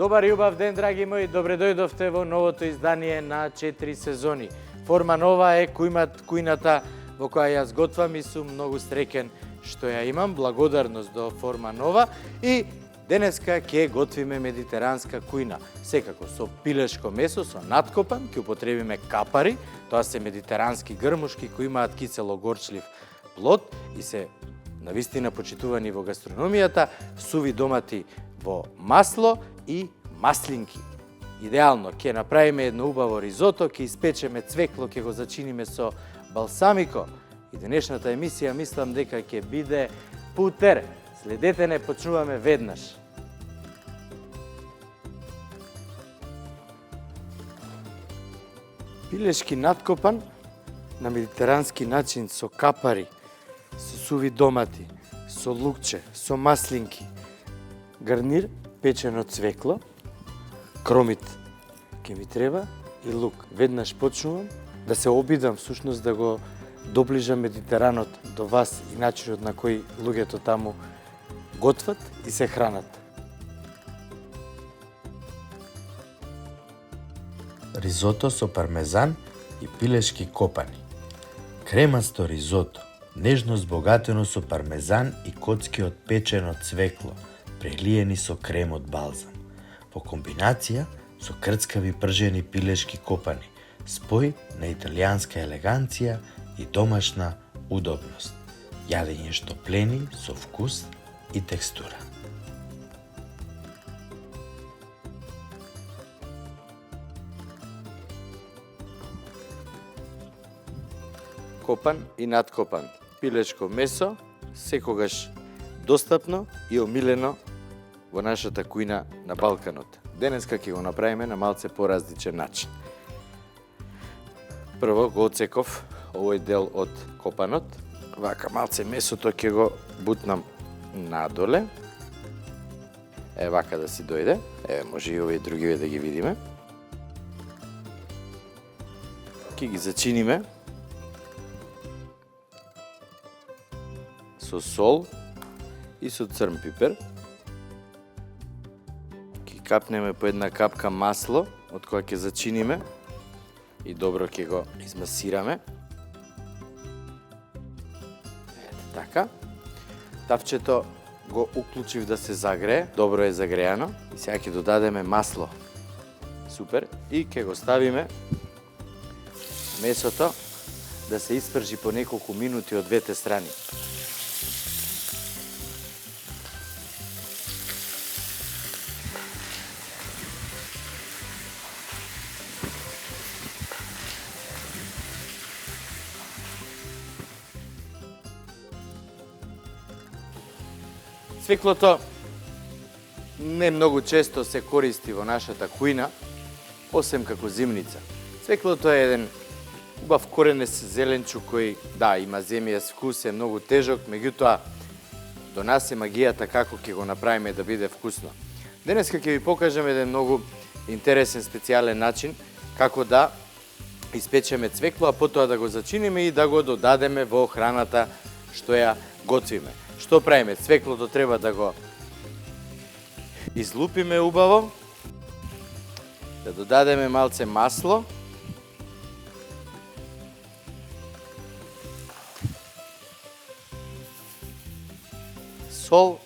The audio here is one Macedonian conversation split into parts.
Добар и убав ден, драги мои, добре дојдовте во новото издание на 4 сезони. Форма нова е кујната во која јас готвам и сум многу среќен што ја имам. Благодарност до Форма нова и денеска ќе готвиме медитеранска кујна. Секако со пилешко месо, со надкопан, ќе употребиме капари, тоа се медитерански грмушки кои имаат кисело-горчлив плод и се навистина почитувани во гастрономијата, суви домати во масло и маслинки. Идеално, ќе направиме едно убаво ризото, ќе испечеме цвекло, ќе го зачиниме со балсамико. И денешната емисија мислам дека ќе биде путер. Следете не, почнуваме веднаш. Пилешки надкопан на медитерански начин со капари, со суви домати, со лукче, со маслинки. Гарнир, печено цвекло, кромит ќе ми треба и лук. Веднаш почнувам да се обидам всушност да го доближам Медитеранот до вас и начинот на кој луѓето таму готват и се хранат. Ризото со пармезан и пилешки копани. Кремасто ризото, нежно збогатено со пармезан и коцки од печено цвекло, прелиени со крем од балзам. Во комбинација со крцкави пржени пилешки копани, спој на италијанска елеганција и домашна удобност. Јадење што плени со вкус и текстура. Копан и надкопан. Пилешко месо, секогаш достапно и омилено во нашата кујна на Балканот. Денеска ќе го направиме на малце поразличен начин. Прво го отсеков овој дел од копанот. Вака малце месото ќе го бутнам надоле. Вака да си дојде. Може и овие другиве да ги видиме. Ќе ги зачиниме со сол и со црн пипер. Ќе капнеме по една капка масло, од која ќе зачиниме и добро ќе го измасираме. Така. Тавчето го уклучив да се загрее, добро е загреано. И сега ќе додадеме масло. Супер. И ќе го ставиме месото да се испржи по неколку минути од двете страни. Цвеклото не многу често се користи во нашата кујна, осем како зимница. Цвеклото е еден убав коренест зеленчук кој, да, има земјас вкус, е многу тежок, меѓутоа до нас е магијата како ќе го направиме да биде вкусно. Денеска ќе ви покажам еден многу интересен специјален начин како да испечеме цвекло, а потоа да го зачиниме и да го додадеме во храната што ја готвиме. Што правиме? Цвеклото треба да го излупиме убаво, да додадеме малце масло, сол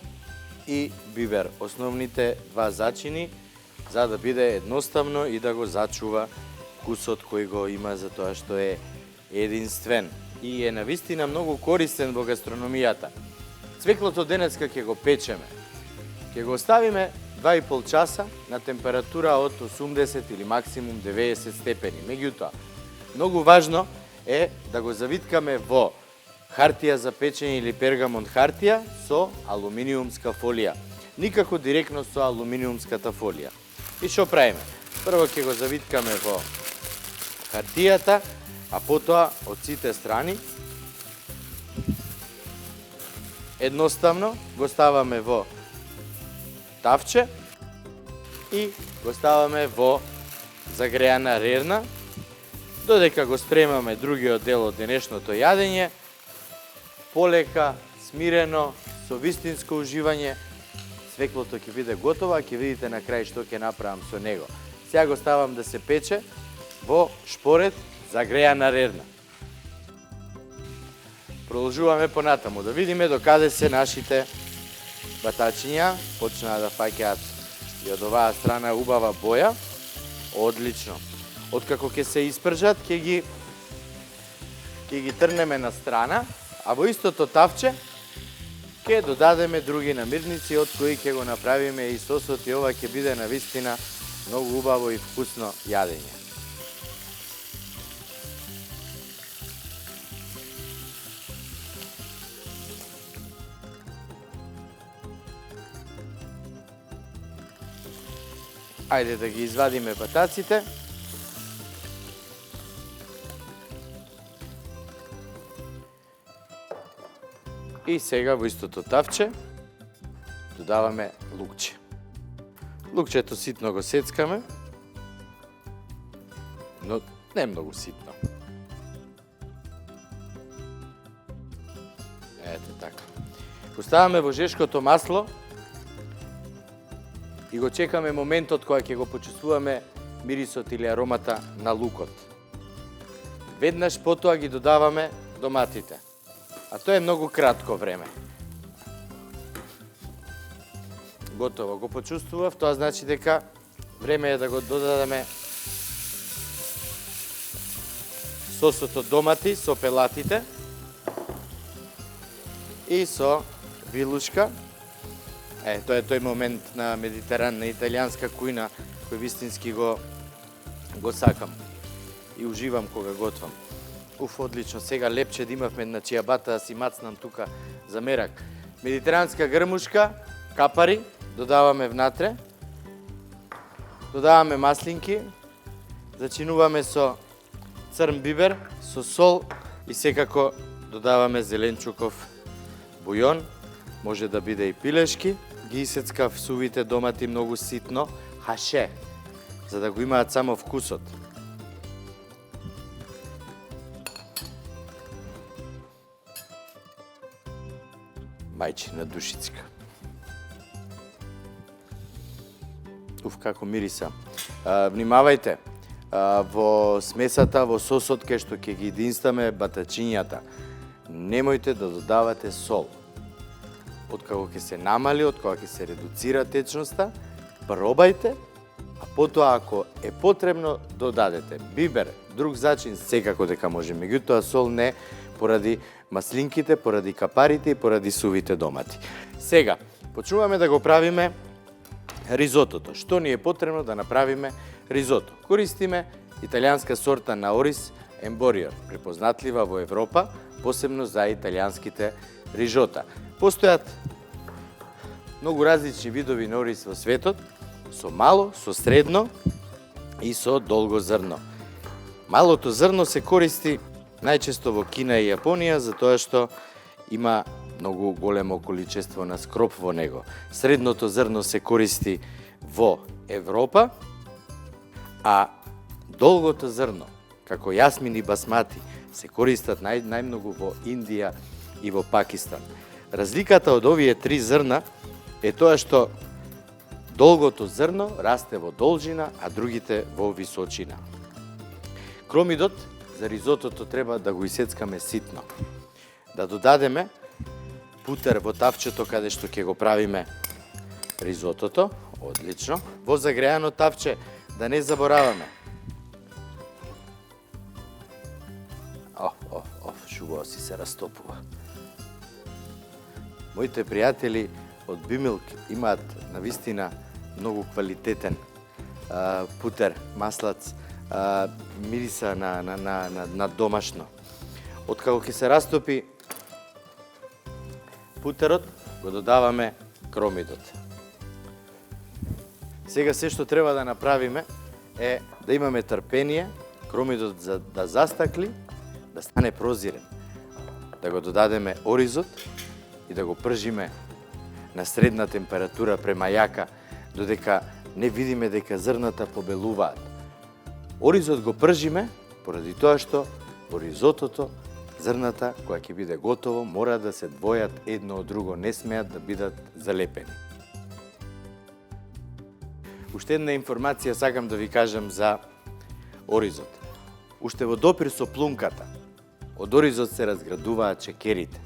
и бибер. Основните два зачини за да биде едноставно и да го зачува вкусот кој го има за тоа што е единствен и е навистина многу користен во гастрономијата. Цвеклото денеска ќе го печеме. Ќе го оставиме 2,5 часа на температура од 80 или максимум 90 степени. Меѓутоа, многу важно е да го завиткаме во хартија за печење или пергамон хартија со алуминиумска фолија. Никако директно со алуминиумската фолија. И што правиме? Прво ќе го завиткаме во хартијата, а потоа од сите страни едноставно го ставаме во тавче и го ставаме во загреана рерна, додека го спремаме другиот дел од денешното јадење, полека, смирено, со вистинско уживање, цвеклото ќе биде готово, а ќе видите на крај што ќе направам со него. Сега го ставам да се пече во шпорет загреана рерна. Продолжуваме понатаму да видиме докаде се нашите батачиња. Почнаа да фаќаат и од оваа страна убава боја. Одлично. Откако ќе се испржат, ќе ги трнеме на страна, а во истото тавче ќе додадеме други намирници од кои ќе го направиме и сосот, и ова ќе биде навистина многу убаво и вкусно јадење. Ајде да ги извадиме батаците. И сега во истото тавче додаваме лукче. Лукчето ситно го сецкаме, но не многу ситно. Ете така. Го ставаме во жешкото масло и го чекаме моментот кога ќе го почувствуваме мирисот или аромата на лукот. Веднаш потоа ги додаваме доматите. А тоа е многу кратко време. Готово, го почувствував, тоа значи дека време е да го додадеме сосот од домати со пелатите и со вилушка. Тоа е тој момент на медитеранна италијанска кујна кој вистински го сакам и уживам кога готвам. Одлично, сега лепче да имавме на чијабата да си мацнам тука за мерак. Медитеранска грмушка, капари, додаваме внатре. Додаваме маслинки, зачинуваме со црн бибер, со сол и секако додаваме зеленчуков бујон, може да биде и пилешки. Ги исецкав сувите домати многу ситно, хаше, за да го имаат само вкусот. Мајчина душицка. Како мириса. Внимавајте, во смесата, во сосот кај што ќе ги единстваме батачињата, немојте да додавате сол. Откако ќе се намали, откако ќе се редуцира течноста, пробајте, а потоа ако е потребно, додадете бибер, друг зачин, секако дека може. Меѓутоа сол не, поради маслинките, поради капарите и поради сувите домати. Сега, почнуваме да го правиме ризотото. Што ни е потребно да направиме ризото? Користиме италијанска сорта на ориз ембориор, препознатлива во Европа, посебно за италијанските рижота. Постојат многу различни видови на ориз во светот, со мало, со средно и со долго зрно. Малото зрно се користи најчесто во Кина и Јапонија, затоа што има многу големо количество на скроп во него. Средното зрно се користи во Европа, а долгото зрно, како јасмин и басмати, се користат најмногу во Индија и во Пакистан. Разликата од овие три зрна е тоа што долгото зрно расте во должина, а другите во височина. Кромидот за ризотото треба да го исецкаме ситно. Да додадеме путер во тавчето каде што ќе го правиме ризотото. Одлично. Во загреано тавче да не забораваме. Шубаво си се растопува. Моите пријатели од Бимилк имаат навистина многу квалитетен путер, маслац, мириса на домашно. Откако ќе се растопи путерот, го додаваме кромидот. Сега се што треба да направиме е да имаме трпение, кромидот да застакли, да стане прозирен, да го додадеме оризот и да го пржиме на средна температура према јака, додека не видиме дека зрната побелуваат. Оризот го пржиме поради тоа што во ризотото зрната, која ќе биде готово, мора да се двојат едно од друго, не смеат да бидат залепени. Уште една информација сакам да ви кажам за оризот. Уште во допир со плунката, од оризот се разградуваат чекерите,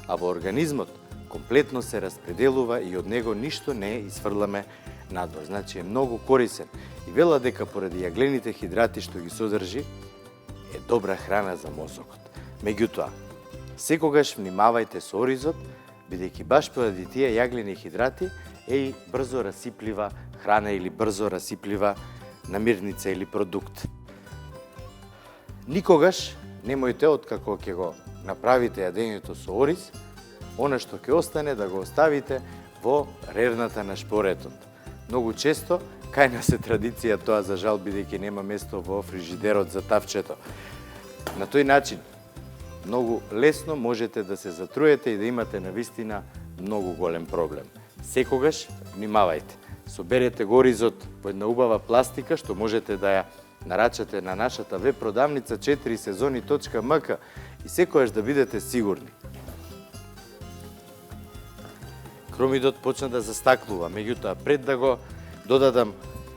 а во организмот комплетно се распределува и од него ништо не изфрламе надвор. Значи е многу корисен и вела дека поради јаглените хидрати што ги содржи, е добра храна за мозокот. Меѓутоа, секогаш внимавајте со оризот, бидејќи баш поради тие јаглени хидрати е и брзо расиплива храна или брзо расиплива намирница или продукт. Никогаш немојте, откако ќе го направите јадењето со ориз, она што ќе остане да го оставите во рерната на шпоретот. Многу често, кај нас е традиција тоа, за жал, бидејќи нема место во фрижидерот за тавчето. На тој начин, многу лесно можете да се затруете и да имате навистина многу голем проблем. Секогаш внимавајте. Соберете го оризот во една убава пластика, што можете да ја нарачате на нашата веб продавница 4сезони.мк и секогаш да бидете сигурни. Кромидот почна да застаклува, меѓутоа пред да го додадам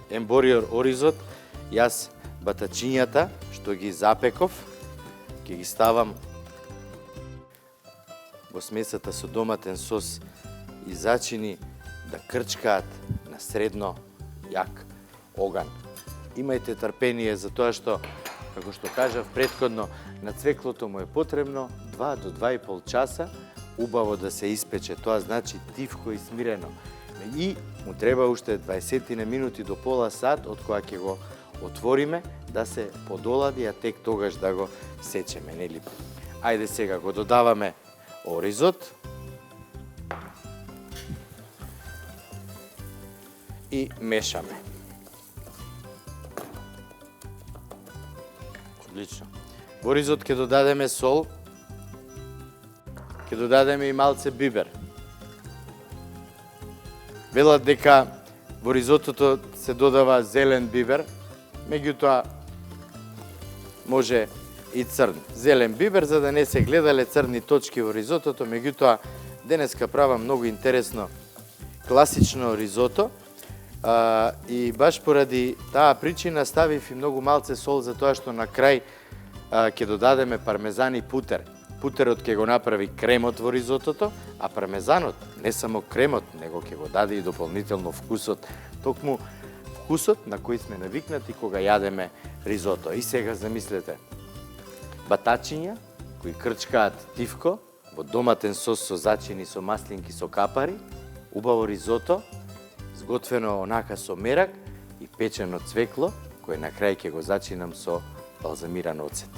ембориор оризот, јас батачињата што ги запеков, ќе ги ставам во смесата со доматен сос и зачини да крчкаат на средно јак оган. Имајте трпение за тоа што, како што кажав претходно, на цвеклото му е потребно 2 до 2,5 часа убаво да се испече. Тоа значи тивко и смирено. И му треба уште 20 минути до пола сат од кога ќе го отвориме да се подолади, а тек тогаш да го сечеме, нели? Ајде сега го додаваме оризот и мешаме. Одлично. Во оризот ќе додадеме сол, ќе додадеме и малце бибер. Велат дека во ризотото се додава зелен бибер, меѓутоа може и црн. Зелен бибер за да не се гледале црни точки во ризотото, меѓутоа денеска правам многу интересно класично ризото и баш поради таа причина ставив и многу малце сол за тоа што на крај ќе додадеме пармезан и путер. Путерот ќе го направи кремот во ризотото, а пармезанот не само кремот, него ќе го даде и дополнително вкусот, токму вкусот на кој сме навикнати кога јадеме ризото. И сега замислете, батачиња кои крчкаат тивко во доматен сос со зачини, со маслинки, со капари, убаво ризото, сготвено онака со мерак и печено цвекло, кое на крај ќе го зачинам со балзамиран оцет.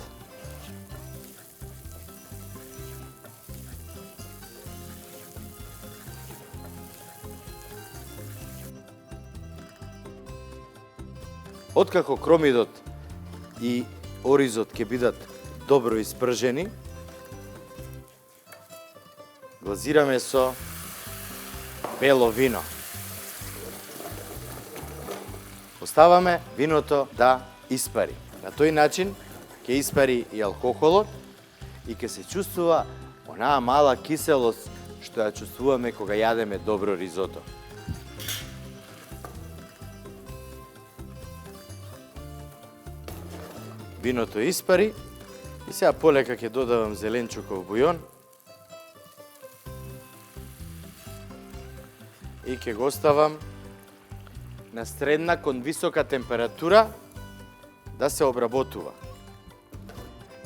Откако кромидот и оризот ќе бидат добро испржени, глазираме со бело вино. Оставаме виното да испари. На тој начин ќе испари и алкохолот и ќе се чувствува онаа мала киселост што ја чувствуваме кога јадеме добро ризото. Виното испари и сега полека ќе додавам зеленчуков бујон и ќе го оставам на средна кон висока температура да се обработува.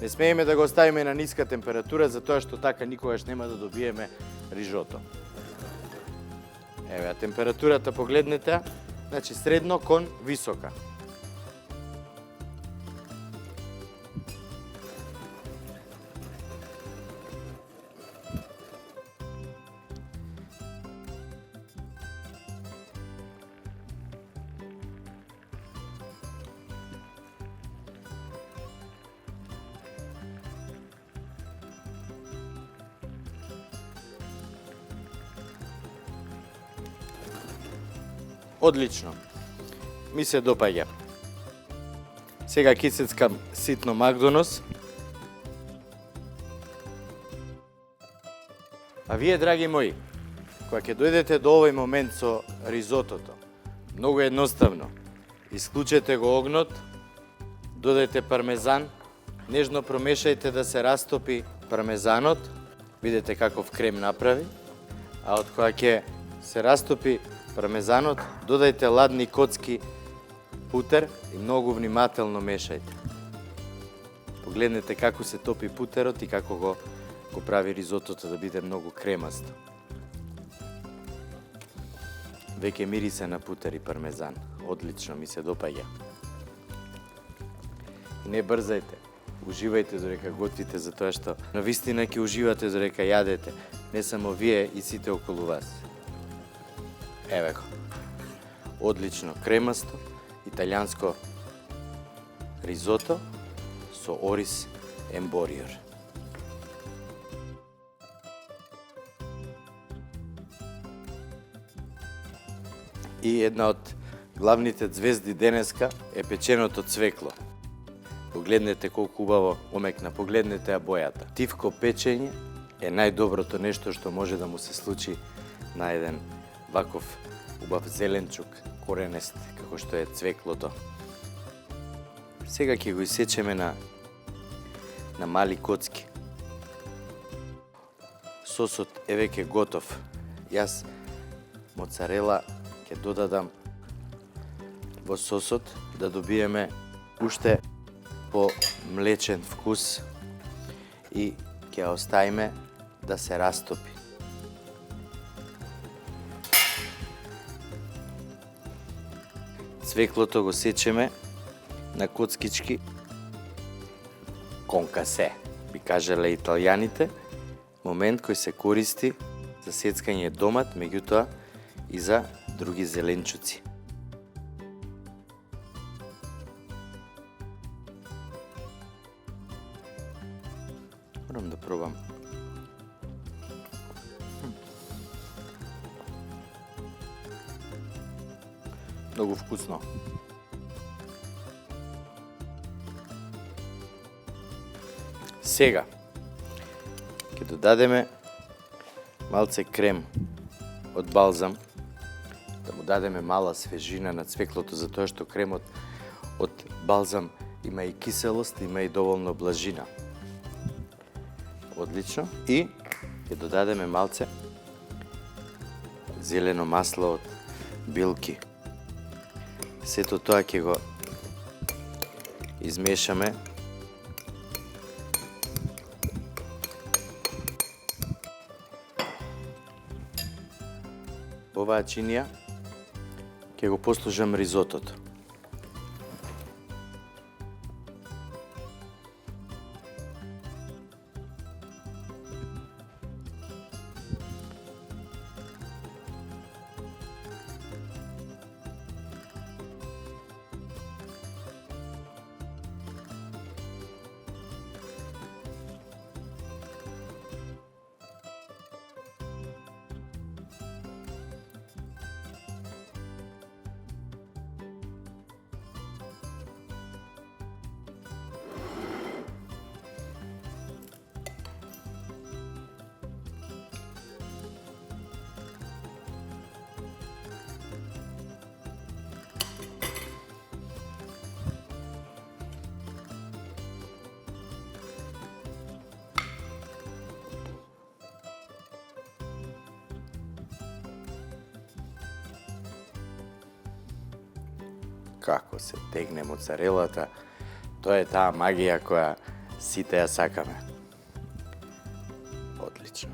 Не смееме да го оставиме на ниска температура, затоа што така никогаш нема да добиеме рижото. Еве, температурата погледнете, значи средно кон висока. Одлично. Ми се допаѓа. Сега ќе сецкам ситно макдонос. А вие, драги мои, кога ќе дојдете до овој момент со ризотото, Многу едноставно. Исклучете го огнот, додајте пармезан, нежно промешајте да се растопи пармезанот, видите каков крем направи, а од кога ќе се растопи пармезанот, додајте ладни коцки путер и многу внимателно мешајте. Погледнете како се топи путерот и како го прави ризотото да биде многу кремасто. Веќе мирисе на путер и пармезан. Одлично, ми се допаѓа. И не брзајте. Уживајте додека готвите, затоа што навистина ќе уживате додека јадете. Не само вие и сите околу вас. Еве го. Одлично, кремасто, италијанско ризото со ориз ембориор. И една од главните звезди денеска е печеното цвекло. Погледнете колку убаво омекна, погледнете ја бојата. Тивко печење е најдоброто нешто што може да му се случи на еден ваков убав зеленчук, коренест, како што е цвеклото. Сега ќе го исечеме на мали коцки. Сосот е веќе готов. Јас моцарела ќе додадам во сосот да добиеме уште по-млечен вкус и ќе ја оставиме да се растопи. Цвеклото го сечеме на коцкички конкасе, би кажале италијаните, момент кој се користи за сецкање домат, меѓутоа и за други зеленчуци. Морам да пробам. Многу вкусно. Сега ќе додадеме малце крем од балзам, да му дадеме мала свежина на цвеклото, затоа што кремот од балзам има и киселост, има и доволно блажина. Одлично. И ќе додадеме малце зелено масло од билки. Сето тоа ќе го измешаме. Оваа чинија ќе го послужам ризотото. Како се тегне моцарелата, тоа е таа магија која сите ја сакаме. Одлично.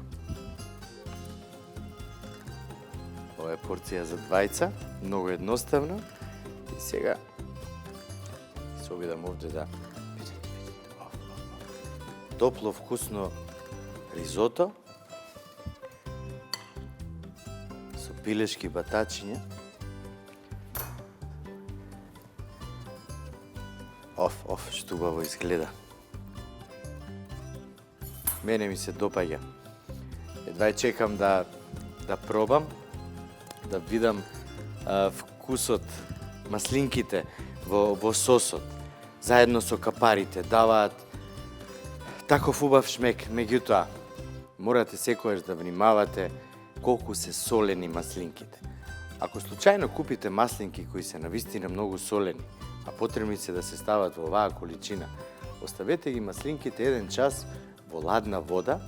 Ова е порција за двајца, многу едноставно. И сега се обидам овде да видите. Топло, вкусно ризото со пилешки батачиња. Што убаво изгледа. Мене ми се допаѓа. Едва чекам да пробам, да видам вкусот, маслинките во сосот, заедно со капарите, даваат таков убав шмек. Меѓутоа, морате секогаш да внимавате колку се солени маслинките. Ако случајно купите маслинки кои се навистина многу солени, а потребни се да се стават во оваа количина, оставете ги маслинките 1 час во ладна вода,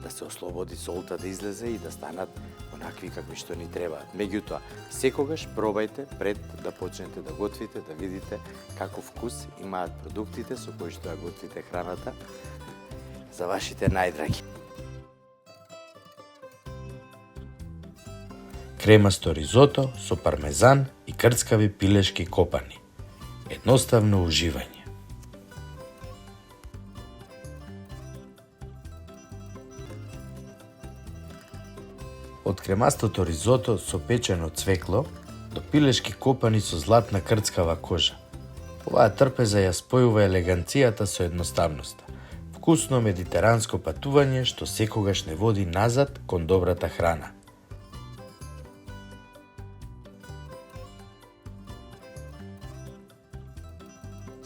да се ослободи солта да излезе и да станат онакви какви што ни требаат. Меѓутоа, секогаш пробајте пред да почнете да готвите, да видите каков вкус имаат продуктите со кои што ја готвите храната за вашите најдраги. Кремасто ризото со пармезан и крцкави пилешки копани. Едноставно уживање. Од кремастото ризото со печено цвекло до пилешки копани со златна крцкава кожа. Оваа трпеза ја спојува елеганцијата со едноставноста. Вкусно медитеранско патување што секогаш не води назад кон добрата храна.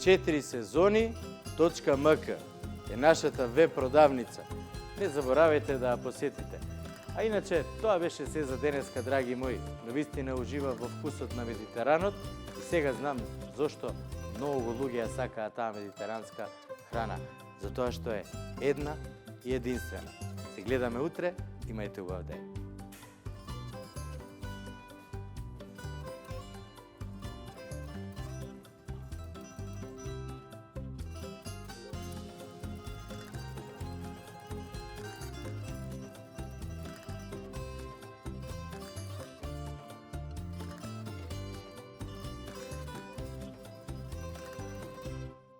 4сезони.мк е нашата веб продавница. Не заборавајте да ја посетите. А иначе, тоа беше се за денеска, драги мои. Но вистина ужива во вкусот на Медитеранот и сега знам зошто многу луѓе ја сакаат таа медитеранска храна. Затоа што е една и единствена. Се гледаме утре, имајте убав ден.